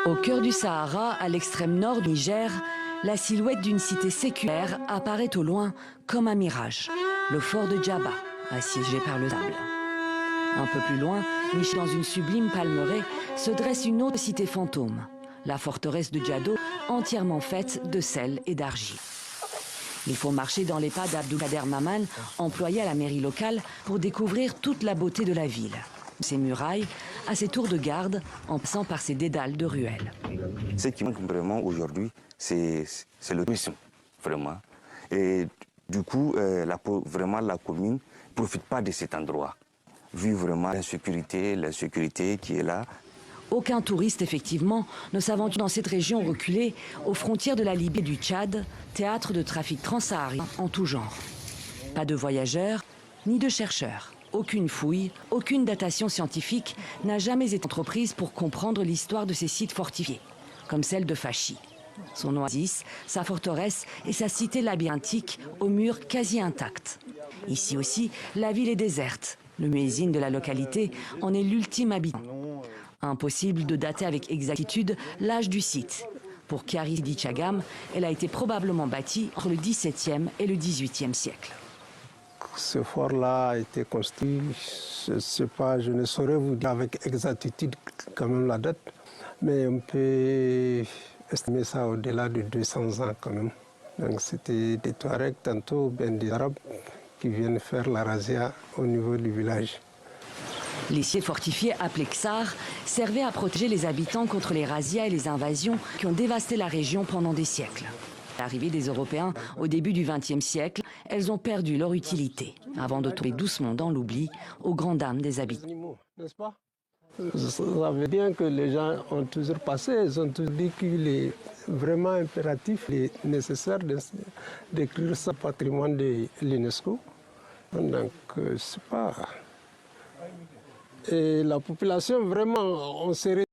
Au cœur du Sahara, à l'extrême nord du Niger, la silhouette d'une cité séculaire apparaît au loin comme un mirage. Le fort de Djaba, assiégé par le sable. Un peu plus loin, nichée dans une sublime palmeraie, se dresse une autre cité fantôme, la forteresse de Djado, entièrement faite de sel et d'argile. Il faut marcher dans les pas d'Abdoukader Maman, employé à la mairie locale, pour découvrir toute la beauté de la ville. Ses murailles, à ses tours de garde, en passant par ses dédales de ruelles. Ce qui manque vraiment aujourd'hui, c'est le tourisme, vraiment. Et du coup, vraiment la commune ne profite pas de cet endroit, vu vraiment l'insécurité qui est là. Aucun touriste, effectivement, ne s'aventure dans cette région reculée, aux frontières de la Libye et du Tchad, théâtre de trafic transsaharien en tout genre. Pas de voyageurs, ni de chercheurs. Aucune fouille, aucune datation scientifique n'a jamais été entreprise pour comprendre l'histoire de ces sites fortifiés, comme celle de Fachi. Son oasis, sa forteresse et sa cité labyrinthique aux murs quasi intacts. Ici aussi, la ville est déserte. Le muezzin de la localité en est l'ultime habitant. Impossible de dater avec exactitude l'âge du site. Pour Chiari Sidi Chagam, elle a été probablement bâtie entre le XVIIe et le XVIIIe siècle. Ce fort-là a été construit, je ne saurais vous dire avec exactitude quand même la date, mais on peut estimer ça au-delà de 200 ans quand même. Donc c'était des Touaregs, tantôt ben des Arabes qui viennent faire la razzia au niveau du village. Les sites fortifiés appelés Ksar servaient à protéger les habitants contre les razzias et les invasions qui ont dévasté la région pendant des siècles. À l'arrivée des Européens au début du XXe siècle, elles ont perdu leur utilité, avant de tomber doucement dans l'oubli aux grandes dames des habitants. N'est-ce pas ? Vous savez bien que les gens ont toujours passé, ils ont toujours dit qu'il est vraiment impératif et nécessaire d'écrire ce patrimoine de l'UNESCO. Donc, c'est pas... Et la population, vraiment, on serait...